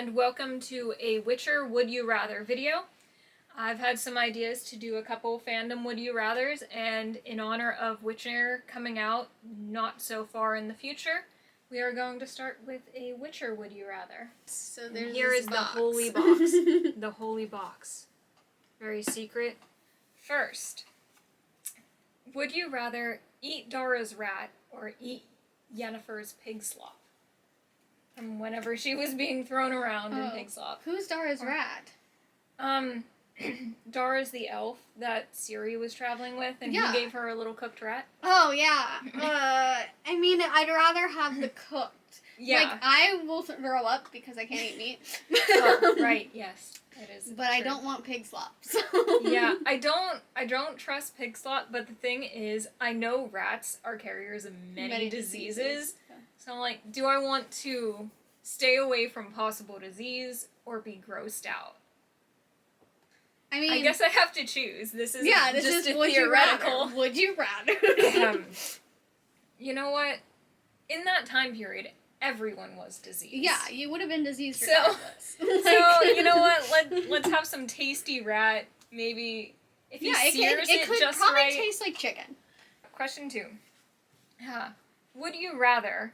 and welcome to a Witcher Would You Rather video. I've had some ideas to do a couple fandom Would You Rathers, and in honor of Witcher coming out not so far in the future, we are going to start with a Witcher Would You Rather. So there's and here is box. the holy box. The holy box. Very secret. First, would you rather eat Dora's rat or eat Yennefer's pig slop? From whenever she was being thrown around in pig slop. Who's Dora's rat? Dora's the elf that Ciri was traveling with, and he gave her a little cooked rat. Oh, yeah. I mean, I'd rather have the cooked. Yeah. Like, I will throw up because I can't eat meat. Oh, right, yes. It is. But true. I don't want pig slop, so. Yeah, I don't trust pig slop, but the thing is, I know rats are carriers of many diseases. Yeah. So I'm like, do I want to stay away from possible disease or be grossed out? I mean, I guess I have to choose. This is just a theoretical. Would you rather? You know what? In that time period, everyone was diseased. Yeah, you would have been diseased regardless. So you know what? Let's have some tasty rat. Maybe if you sears it could just probably right. Taste like chicken. Question 2. Would you rather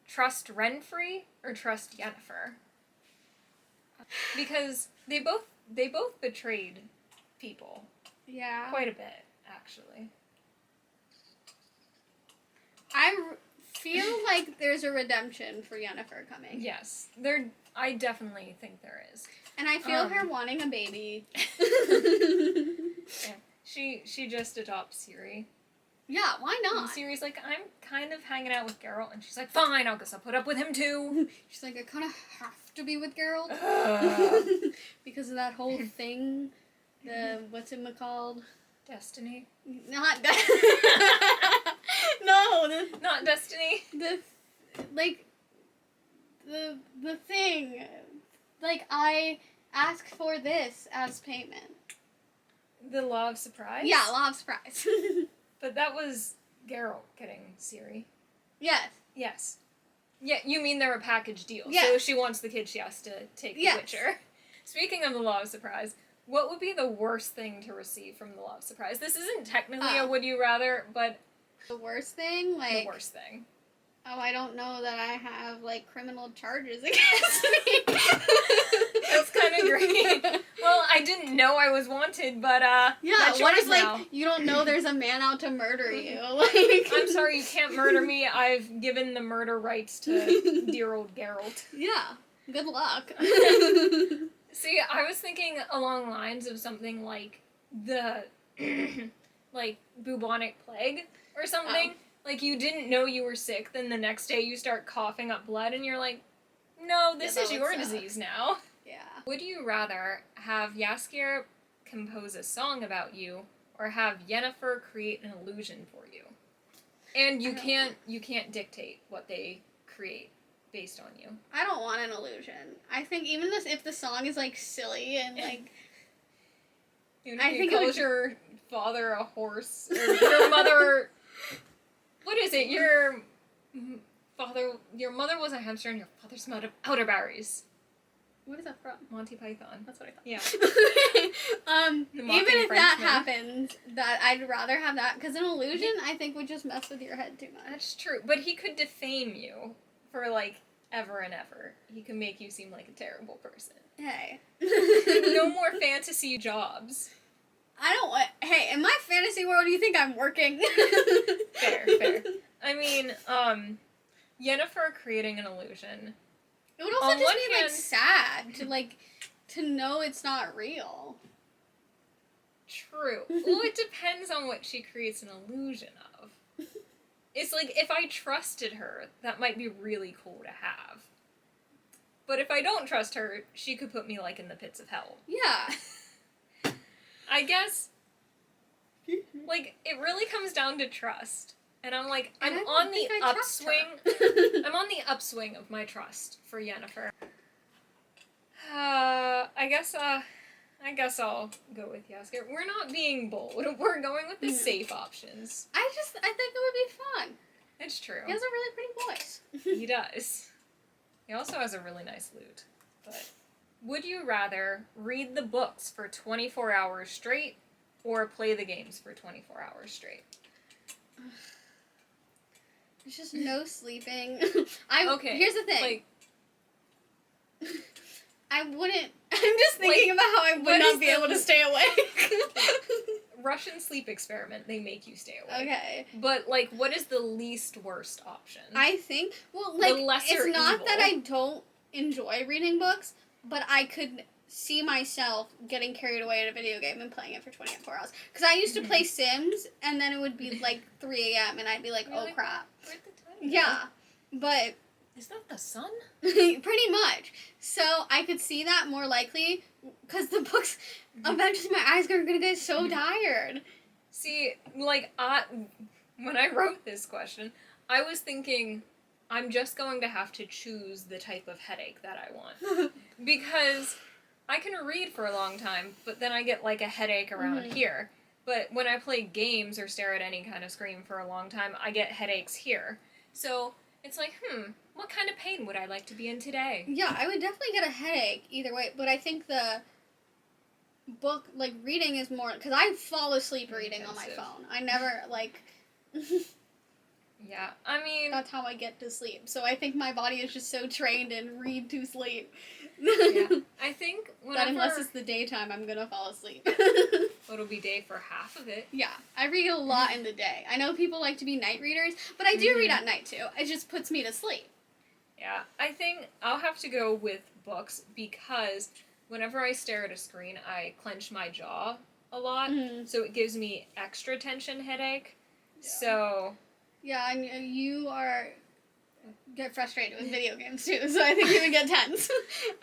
trust Renfrey or trust Yennefer? Because they both betrayed people. Yeah. Quite a bit, actually. I feel like there's a redemption for Yennefer coming. Yes. I definitely think there is. And I feel her wanting a baby. Yeah. She just adopts Ciri. Yeah, why not? And Ciri's like, I'm kind of hanging out with Geralt, and she's like, fine, I guess I'll put up with him too. She's like, I kind of have to be with Geralt. Because of that whole thing. What's it called? Destiny? Not Not Destiny? The thing. Like, I ask for this as payment. The Law of Surprise? Yeah, Law of Surprise. But that was Geralt getting Ciri. Yes. Yes. Yeah, you mean they're a package deal. Yeah. So if she wants the kid, she has to take the Witcher. Speaking of the Law of Surprise, what would be the worst thing to receive from the Law of Surprise? This isn't technically a would you rather, but... The worst thing? Like... The worst thing. Oh, I don't know that I have, like, criminal charges against me. That's kind of great. Well, I didn't know I was wanted, but, yeah, that's what yours if, now. like, you don't know there's a man out to murder you? Like... I'm sorry, you can't murder me. I've given the murder rights to dear old Geralt. Yeah. Good luck. See, I was thinking along lines of something like the, like, bubonic plague or something. Oh. Like, you didn't know you were sick, then the next day you start coughing up blood, and you're like, no, this is your disease now. Yeah. Would you rather have Yskir compose a song about you, or have Yennefer create an illusion for you? And you can't dictate what they create based on you. I don't want an illusion. I think even if the song is, like, silly and, like... I think calls your father a horse, or your mother... What is it? Your mother was a hamster and your father smelled of elderberries. What is that from? Monty Python. That's what I thought. Yeah. Even if that happens, that I'd rather have that, because an illusion, I think, would just mess with your head too much. That's true, but he could defame you for, like, ever and ever. He could make you seem like a terrible person. Hey. No more fantasy jobs. I don't want... Hey, in my fantasy world, do you think I'm working? Fair. I mean, Yennefer creating an illusion. It would also just be, like, sad to know it's not real. True. Well, it depends on what she creates an illusion of. It's like, if I trusted her, that might be really cool to have. But if I don't trust her, she could put me, like, in the pits of hell. Yeah. I guess, like, it really comes down to trust. And I'm like, I'm on the upswing. I'm on the upswing of my trust for Yennefer. I guess I'll go with Yskir. We're not being bold. We're going with the safe options. I think it would be fun. It's true. He has a really pretty voice. He does. He also has a really nice lute. but would you rather read the books for 24 hours straight or play the games for 24 hours straight? There's just no sleeping. Okay. Here's the thing. Like, I wouldn't. I'm just thinking about how I would not be able to stay awake. Russian sleep experiment, they make you stay awake. Okay. But, like, what is the least worst option? I think, well, like, the lesser it's not evil. that I don't enjoy reading books, but I could see myself getting carried away in a video game and playing it for 24 hours. Because I used to play Sims, and then it would be, like, 3 a.m., and I'd be like, oh, crap. Where'd the time go? Yeah, but... Is that the sun? Pretty much. So I could see that more likely, because the books, eventually my eyes are going to get so tired. See, like, when I wrote this question, I was thinking, I'm just going to have to choose the type of headache that I want. Because I can read for a long time, but then I get, like, a headache around here. But when I play games or stare at any kind of screen for a long time, I get headaches here. So it's like, what kind of pain would I like to be in today? Yeah, I would definitely get a headache either way, but I think the book, like, reading is more, because I fall asleep reading on my phone. I never, like... Yeah, I mean... That's how I get to sleep. So I think my body is just so trained in read to sleep. Yeah, I think whenever... That unless it's the daytime, I'm gonna fall asleep. It'll be day for half of it. Yeah, I read a lot in the day. I know people like to be night readers, but I do read at night too. It just puts me to sleep. Yeah, I think I'll have to go with books because whenever I stare at a screen, I clench my jaw a lot, so it gives me extra tension headache. Yeah. So... Yeah, and you get frustrated with video games too, so I think you would get tense.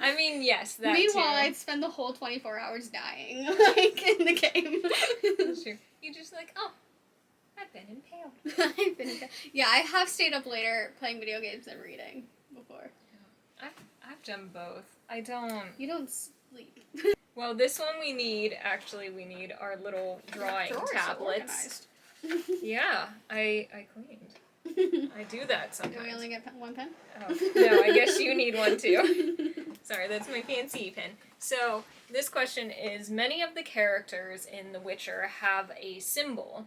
I mean, yes, that Meanwhile, too. I'd spend the whole 24 hours dying, like, in the game. That's true. You're just like, oh, I've been impaled. Yeah, I have stayed up later playing video games than reading before. I've done both. I don't... You don't sleep. Well, this one we need our little drawing tablets. Yeah, I cleaned. I do that sometimes. Do we only get one pen? Oh, no, I guess you need one too. Sorry, that's my fancy pen. So, this question is, many of the characters in The Witcher have a symbol.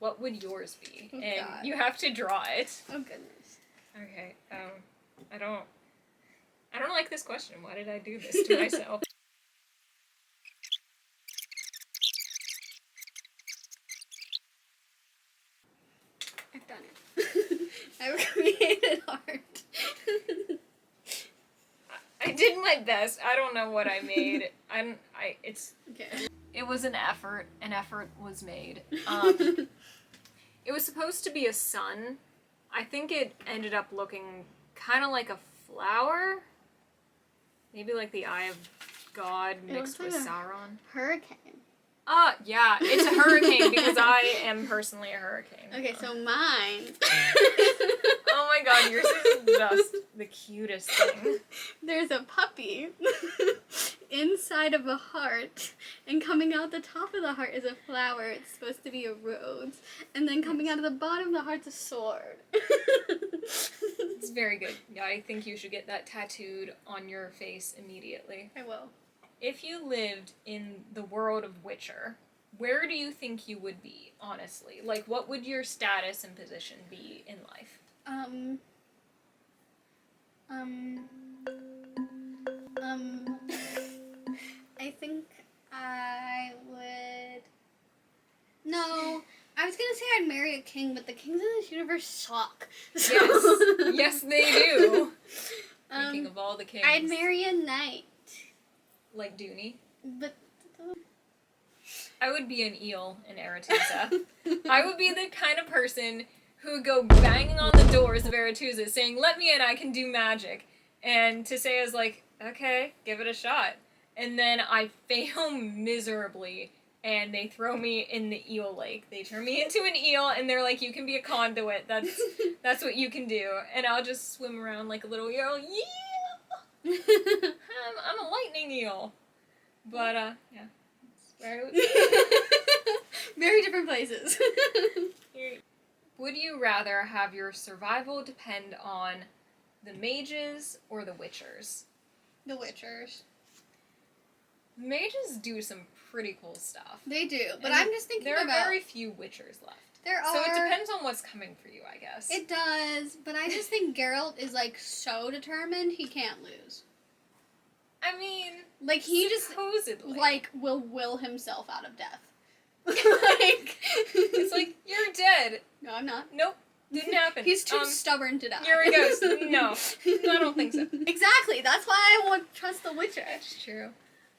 What would yours be? Oh, and God. you have to draw it. Oh, goodness. Okay, I don't like this question. Why did I do this to myself? I've done it. I've created art. I did my best. I don't know what I made. Okay. It was an effort. An effort was made. It was supposed to be a sun. I think it ended up looking kind of like a flower. Maybe like the Eye of God mixed with Sauron. Hurricane. Yeah, it's a hurricane because I am personally a hurricane. Okay, so mine. Oh my god, yours is just the cutest thing. There's a puppy inside of a heart, and coming out the top of the heart is a flower. It's supposed to be a rose. And then coming out of the bottom of the heart's a sword. It's very good. Yeah, I think you should get that tattooed on your face immediately. I will. If you lived in the world of Witcher, where do you think you would be, honestly? Like, what would your status and position be in life? I think I would... No, I was gonna say I'd marry a king, but the kings in this universe suck. So... Yes. Yes, they do. Speaking of all the kings. I'd marry a knight. Like Dooney? But... I would be an eel in Aretusa. I would be the kind of person who would go banging on the doors of Aretusa saying, let me in, I can do magic. And Tissa's like, okay, give it a shot. And then I fail miserably, and they throw me in the eel lake. They turn me into an eel, and they're like, you can be a conduit, that's what you can do. And I'll just swim around like a little eel, yeah! I'm a lightning eel. But, yeah. Very different places. Would you rather have your survival depend on the mages or the witchers? The Witchers. Mages do some pretty cool stuff. They do, but And I'm just thinking there are about... very few Witchers left. There are... So it depends on what's coming for you, I guess. It does, but I just think Geralt is, like, so determined he can't lose. I mean... Like, he supposedly. just, like, will himself out of death. It's like, you're dead. No, I'm not. Nope. Didn't happen. He's too stubborn to die. You're a ghost. No. I don't think so. Exactly. That's why I won't trust the Witcher. That's true.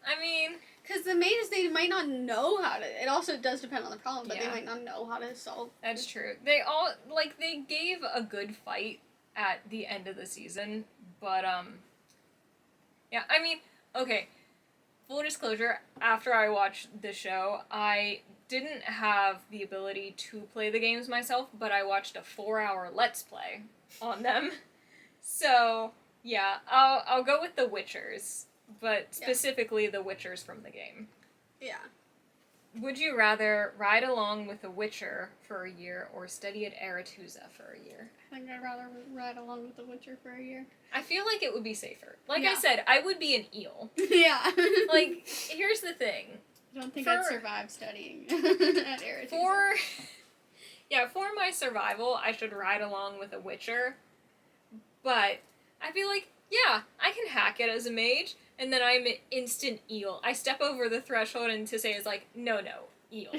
I mean... Because the mages, they might not know how to... It also does depend on the problem, but Yeah. they might not know how to solve... That's true. They all, like, they gave a good fight at the end of the season, but, yeah, I mean, okay, full disclosure, after I watched the show, I didn't have the ability to play the games myself, but I watched a 4-hour Let's Play on them. So, yeah, I'll go with the Witchers, but specifically the Witchers from the game. Yeah. Would you rather ride along with a Witcher for a year or study at Aretusa for a year? I think I'd rather ride along with the Witcher for a year. I feel like it would be safer. Like Yeah. I said, I would be an eel. Yeah. Like, here's the thing. I don't think For- I'd survive studying at Aretusa. For my survival, I should ride along with a Witcher. But I feel like, yeah, I can hack it as a mage, and then I'm an instant eel. I step over the threshold and to say is like, no, eel.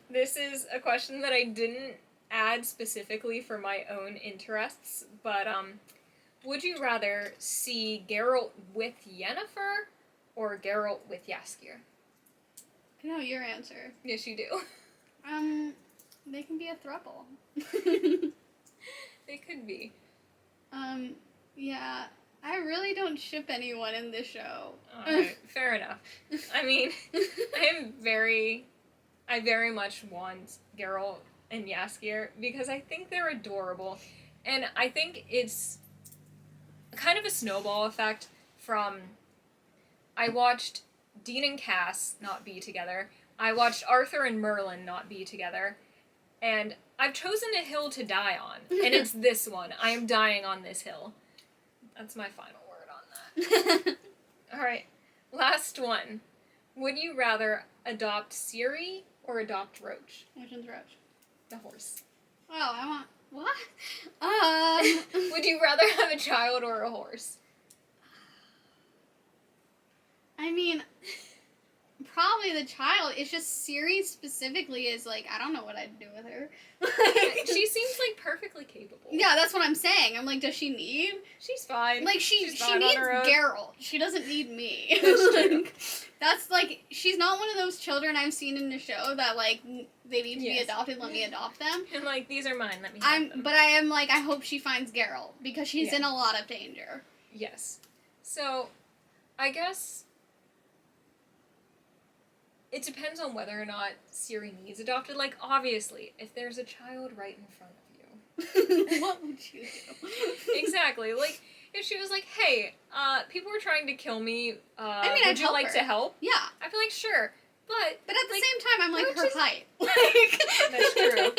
This is a question that I didn't add specifically for my own interests, but would you rather see Geralt with Yennefer or Geralt with Yskir? I know your answer. Yes, you do. They can be a throuple. They could be. Yeah. I really don't ship anyone in this show. Alright, fair enough. I mean, I very much want Geralt and Yskir because I think they're adorable. And I think it's kind of a snowball effect from... I watched Dean and Cass not be together. I watched Arthur and Merlin not be together. And I've chosen a hill to die on. And it's this one. I am dying on this hill. That's my final word on that. Alright, last one. Would you rather adopt Ciri or adopt Roach? Which one's Roach? The horse. Oh, I want... What? Would you rather have a child or a horse? I mean, probably the child. It's just Ciri specifically is like, I don't know what I'd do with her. She seems like perfectly capable. Yeah, that's what I'm saying. I'm like, does she need? She's fine. Like, she She's fine on needs her own. Geralt. She doesn't need me. That's true. That's like, she's not one of those children I've seen in the show that like they need to be Yes. adopted. Let me adopt them. And like, these are mine. Let me have them. But I am like, I hope she finds Geralt because she's Yeah. in a lot of danger. Yes. So, I guess it depends on whether or not Ciri needs adopted. Like, obviously, if there's a child right in front of you. What would you do? Exactly. Like, if she was like, hey, people are trying to kill me, I mean, would I'd you help like her. to help? Yeah. I'd be like, sure. But But at the like, same time, I'm like, Roach her is- height. Like, That's true.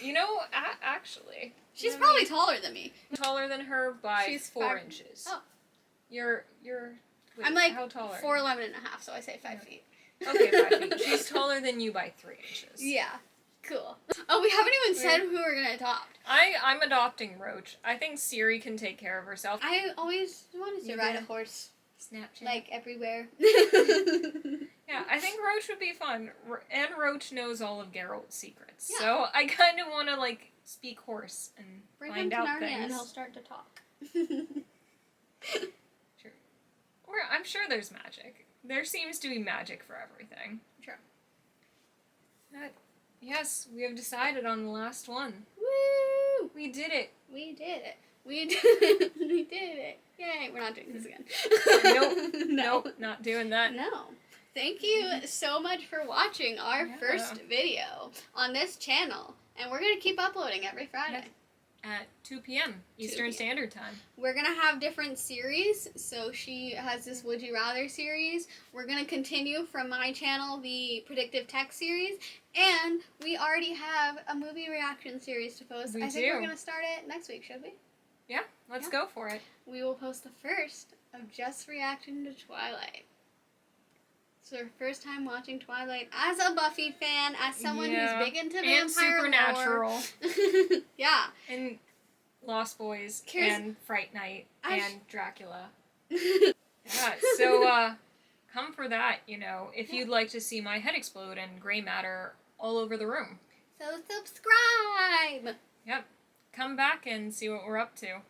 You know, actually. She's I probably mean, taller than me. taller than her by She's 4 5 inches. Oh. You're wait, I'm like how tall are 4'11" and a half, so I say 5 feet. you? Okay, 5 feet. She's taller than you by 3 inches. Yeah. Cool. Oh, we haven't even said who we're gonna adopt. I'm adopting Roach. I think Ciri can take care of herself. I always wanted to You ride a did? horse, Snapchat. like, everywhere. Yeah, I think Roach would be fun. And Roach knows all of Geralt's secrets. Yeah. So I kind of want to, like, speak horse and Bring him find to out Narnia things. and he'll start to talk. Sure. Or I'm sure there's magic. There seems to be magic for everything. Sure. Yes, we have decided on the last one. Woo! We did it. We did it. We did it. We did it. Yay, we're not doing this again. Nope. No. Nope, not doing that. No. Thank you so much for watching our Yeah. first video on this channel. And we're going to keep uploading every Friday. At 2 p.m. Eastern 2 p.m. Standard Time. We're going to have different series. So she has this Would You Rather series. We're going to continue from my channel the Predictive Tech series. And we already have a movie reaction series to post. We I think do. we're going to start it next week, should we? Yeah, let's Yeah. go for it. We will post the first of just reacting to Twilight. It's her first time watching Twilight as a Buffy fan, as someone who's big into vampire and Supernatural. lore. Yeah. And Lost Boys and Fright Night and Dracula. Yeah, so come for that, if you'd like to see my head explode and gray matter all over the room. So subscribe! Yep. Come back and see what we're up to.